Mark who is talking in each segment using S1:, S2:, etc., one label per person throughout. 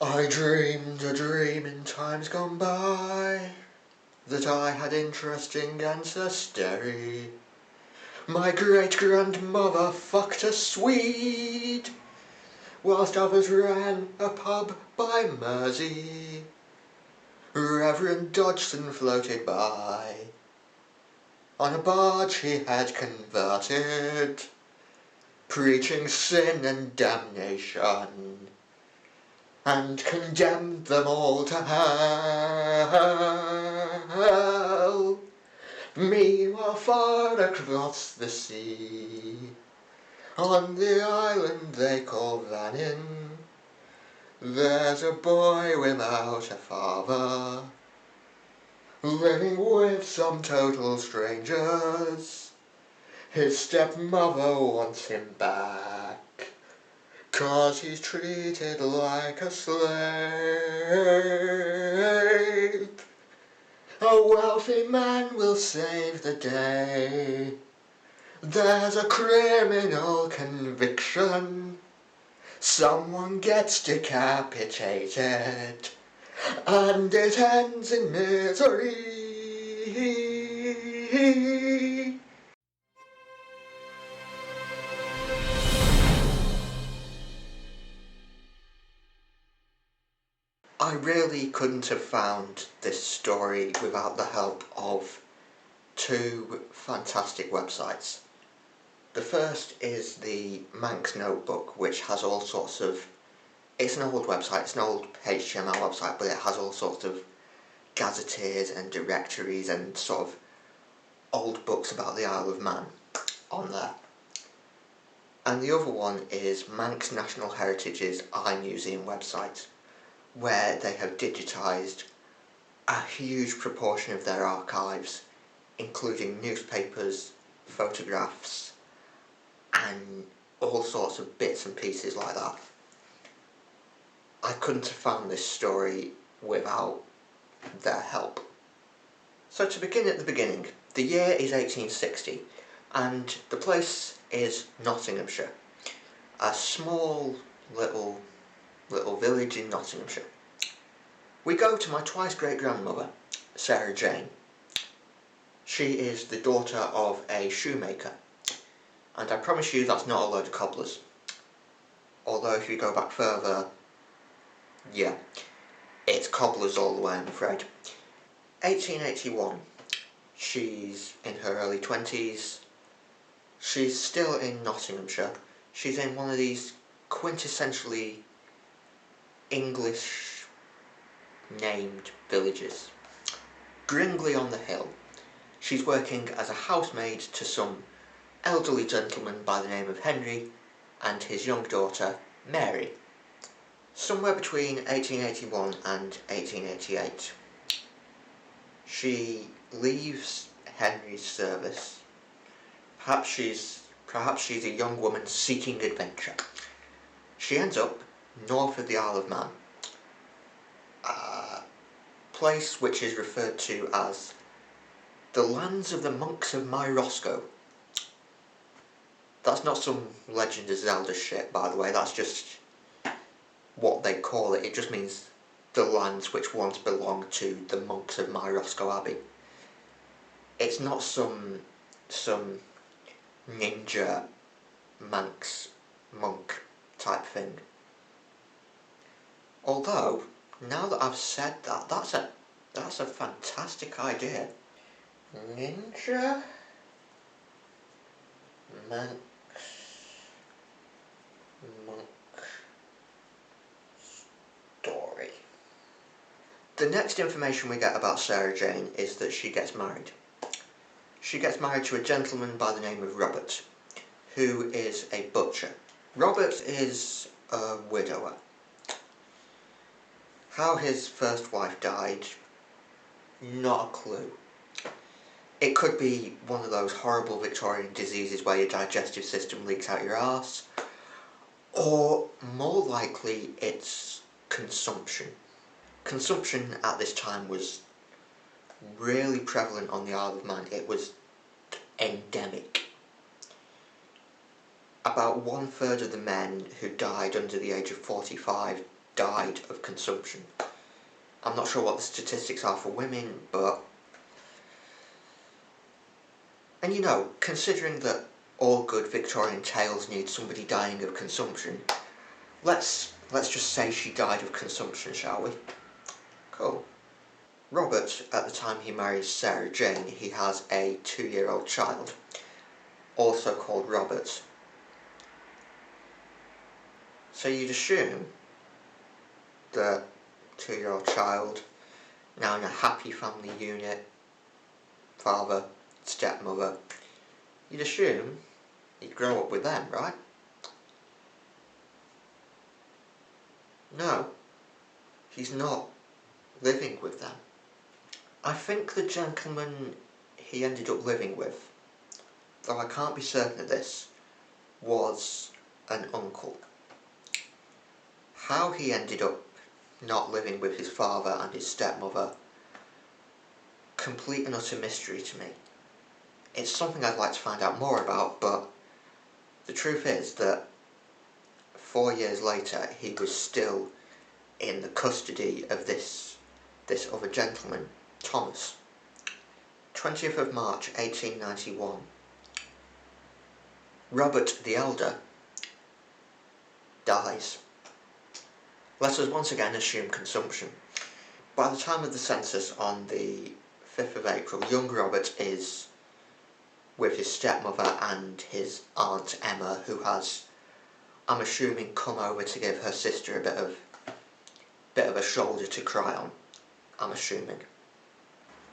S1: I dreamed a dream in times gone by, that I had interesting ancestry. My great-grandmother fucked a Swede, whilst others ran a pub by Mersey. Reverend Dodgson floated by, on a barge he had converted, preaching sin and damnation, and condemned them all to hell. Meanwhile, far across the sea, on the island they call Vannin, there's a boy without a father, living with some total strangers. His stepmother wants him back, 'cause he's treated like a slave. A wealthy man will save the day. There's a criminal conviction. Someone gets decapitated, and it ends in misery. I really couldn't have found this story without the help of two fantastic websites. The first is the Manx Notebook, which has all sorts of... It's an old website, it's an old HTML website, but it has all sorts of gazetteers and directories and sort of old books about the Isle of Man on there. And the other one is Manx National Heritage's iMuseum website, where they have digitised a huge proportion of their archives, including newspapers, photographs, and all sorts of bits and pieces like that. I couldn't have found this story without their help. So to begin at the beginning, the year is 1860, and the place is Nottinghamshire, a small little village in Nottinghamshire. We go to my twice great grandmother, Sarah Jane. She is the daughter of a shoemaker, and I promise you that's not a load of cobblers. Although if you go back further, yeah, it's cobblers all the way, I'm afraid. 1881, she's in her early 20s, she's still in Nottinghamshire, she's in one of these quintessentially English named villages. Gringley on the Hill. She's working as a housemaid to some elderly gentleman by the name of Henry and his young daughter Mary. Somewhere between 1881 and 1888, she leaves Henry's service. Perhaps she's a young woman seeking adventure. She ends up north of the Isle of Man, a place which is referred to as the lands of the monks of Myrosco. That's not some Legend of Zelda shit, by the way, that's just what they call it. It just means the lands which once belonged to the monks of Myrosco Abbey. It's not some ninja Manx monk type thing. Although, now that I've said that, that's a fantastic idea. Ninja Manx monk story. The next information we get about Sarah Jane is that she gets married. She gets married to a gentleman by the name of Robert, who is a butcher. Robert is a widower. How his first wife died, not a clue. It could be one of those horrible Victorian diseases where your digestive system leaks out your arse, or more likely it's consumption. Consumption at this time was really prevalent on the Isle of Man. It was endemic. About 1/3 of the men who died under the age of 45 died of consumption. I'm not sure what the statistics are for women, but... And you know, considering that all good Victorian tales need somebody dying of consumption, let's just say she died of consumption, shall we? Cool. Robert, at the time he marries Sarah Jane, he has a 2-year-old child, also called Robert. So you'd assume that 2-year-old child, now in a happy family unit, father, stepmother, you'd assume he'd grow up with them, right? No, he's not living with them. I think the gentleman he ended up living with, though I can't be certain of this, was an uncle. How he ended up not living with his father and his stepmother, complete and utter mystery to me. It's something I'd like to find out more about, but the truth is that 4 years later he was still in the custody of this other gentleman, Thomas. 20th of March 1891. Robert the Elder dies. Let us once again assume consumption. By the time of the census on the 5th of April, young Robert is with his stepmother and his aunt Emma, who has, I'm assuming, come over to give her sister a bit of a shoulder to cry on. I'm assuming.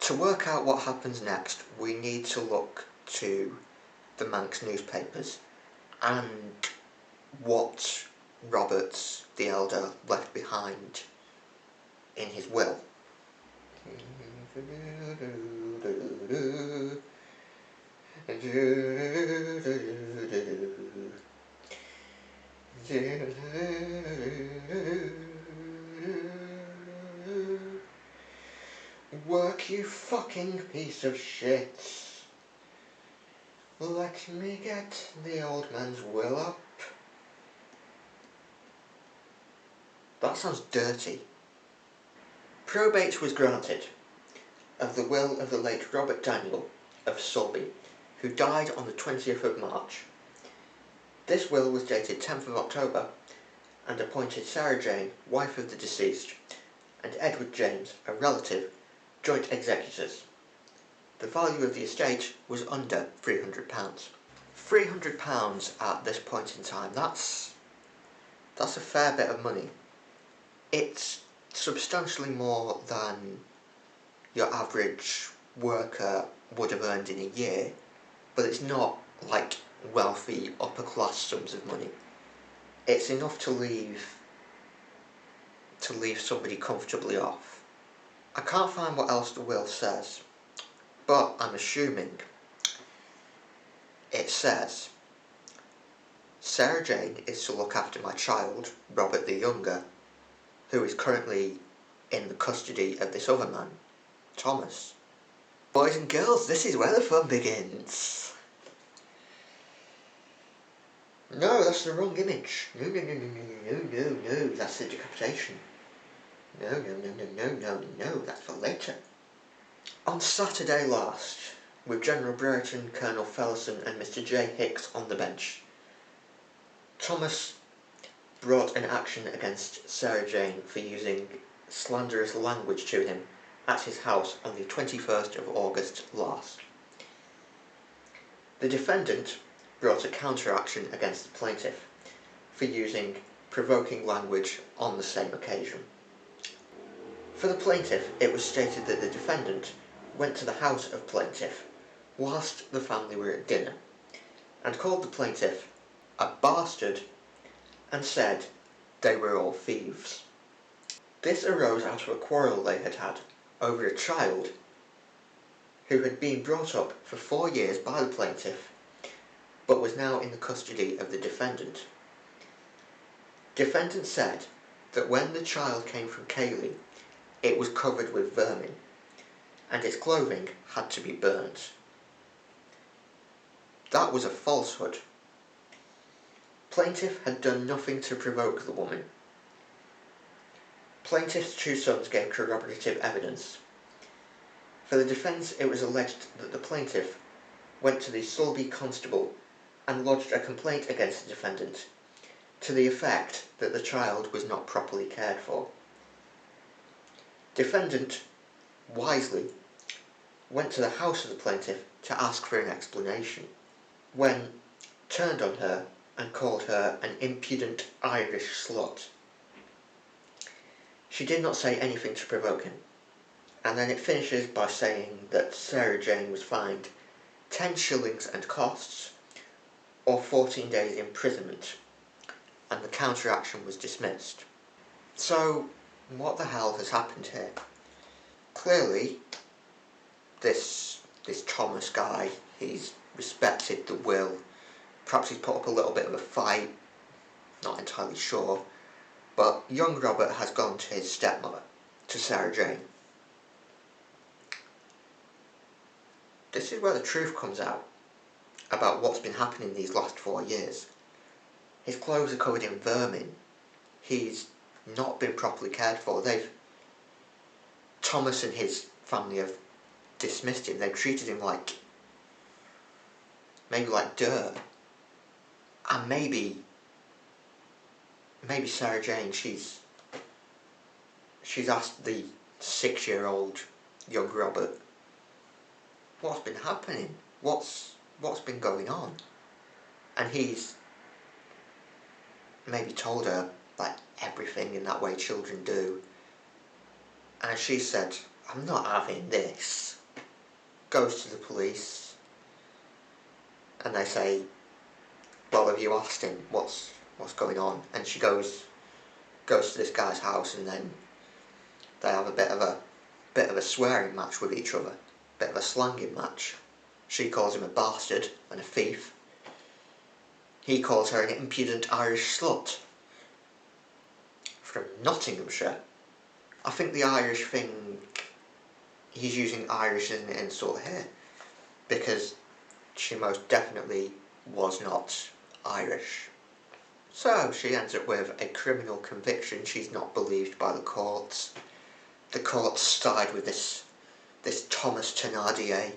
S1: To work out what happens next, we need to look to the Manx newspapers and what Robert the Elder left behind in his will. Work, you fucking piece of shit. Let me get the old man's will up. That sounds dirty. Probate was granted of the will of the late Robert Daniel of Sulby, who died on the 20th of March. This will was dated 10th of October and appointed Sarah Jane, wife of the deceased, and Edward James, a relative, joint executors. The value of the estate was under £300. £300 at this point in time, that's a fair bit of money. It's substantially more than your average worker would have earned in a year, but it's not like wealthy upper class sums of money. It's enough to leave somebody comfortably off. I can't find what else the will says, but I'm assuming it says Sarah Jane is to look after my child, Robert the Younger, who is currently in the custody of this other man, Thomas. Boys and girls, this is where the fun begins. No, that's the wrong image. No, that's the decapitation. No, that's for later. On Saturday last, with General Brereton, Colonel Fellowson and Mr. J. Hicks on the bench, Thomas brought an action against Sarah Jane for using slanderous language to him at his house on the 21st of August last. The defendant brought a counter-action against the plaintiff for using provoking language on the same occasion. For the plaintiff, it was stated that the defendant went to the house of plaintiff whilst the family were at dinner and called the plaintiff a bastard and said they were all thieves. This arose out of a quarrel they had had over a child who had been brought up for 4 years by the plaintiff but was now in the custody of the defendant. Defendant said that when the child came from Cayley, it was covered with vermin and its clothing had to be burnt. That was a falsehood. Plaintiff had done nothing to provoke the woman. Plaintiff's two sons gave corroborative evidence. For the defence, it was alleged that the plaintiff went to the Sulby constable and lodged a complaint against the defendant to the effect that the child was not properly cared for. Defendant, wisely, went to the house of the plaintiff to ask for an explanation, when turned on her and called her an impudent Irish slut. She did not say anything to provoke him, and then it finishes by saying that Sarah Jane was fined 10 shillings and costs, or 14 days imprisonment, and the counter-action was dismissed. So, what the hell has happened here? Clearly, this Thomas guy, he's respected the will. Perhaps he's put up a little bit of a fight, not entirely sure. But young Robert has gone to his stepmother, to Sarah Jane. This is where the truth comes out about what's been happening these last 4 years. His clothes are covered in vermin. He's not been properly cared for. Thomas and his family have dismissed him. They've treated him like dirt. And maybe Sarah Jane, she's asked the 6-year-old young Robert, what's been happening? What's been going on? And he's maybe told her like everything in that way children do. And she said, I'm not having this. Goes to the police, and they say, well, have you asked him what's going on? And she goes to this guy's house, and then they have a bit of a swearing match with each other, a bit of a slanging match. She calls him a bastard and a thief. He calls her an impudent Irish slut. From Nottinghamshire. I think the Irish thing, he's using Irish as an insult here, because she most definitely was not Irish. So she ends up with a criminal conviction. She's not believed by the courts. The courts side with this Thomas Thénardier.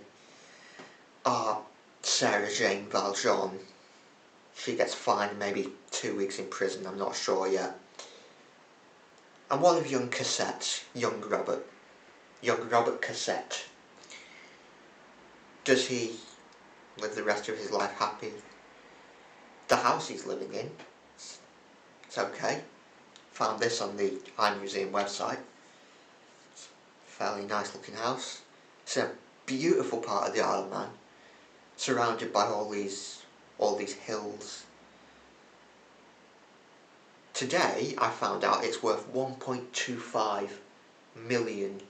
S1: Sarah Jane Valjean. She gets fined maybe 2 weeks in prison, I'm not sure yet. And what of young Cassette, young Robert Cassette? Does he live the rest of his life happy? The house he's living in, it's okay. Found this on the iMuseum website. It's a fairly nice looking house. It's in a beautiful part of the Isle of Man, surrounded by all these hills. Today I found out it's worth £1.25 million.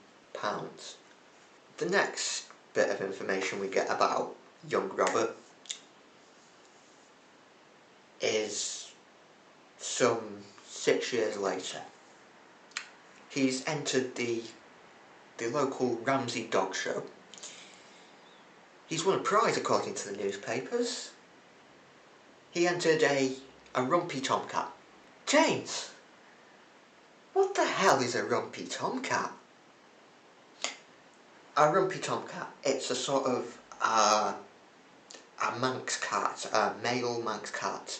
S1: The next bit of information we get about young Robert is some 6 years later. He's entered the local Ramsey dog show. He's won a prize according to the newspapers. He entered a rumpy tomcat. James, what the hell is a rumpy tomcat? A rumpy tomcat, it's a sort of a Manx cat, a male Manx cat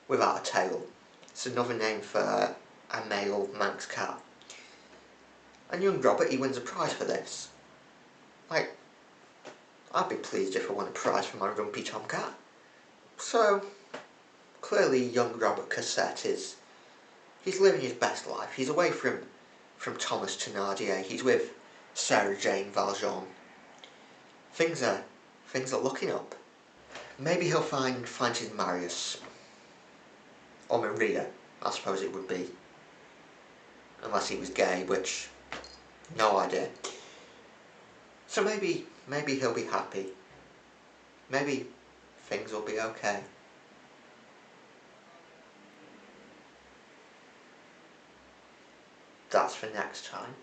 S1: without a tail. It's another name for a male Manx cat. And young Robert, he wins a prize for this. Like, I'd be pleased if I won a prize for my rumpy tomcat. So, clearly young Robert Cassette he's living his best life. He's away from Thomas Thénardier. He's with Sarah Jane Valjean. Things are looking up. Maybe he'll find his Marius. Or Maria, I suppose it would be. Unless he was gay, which, no idea. So maybe he'll be happy. Maybe things will be okay. That's for next time.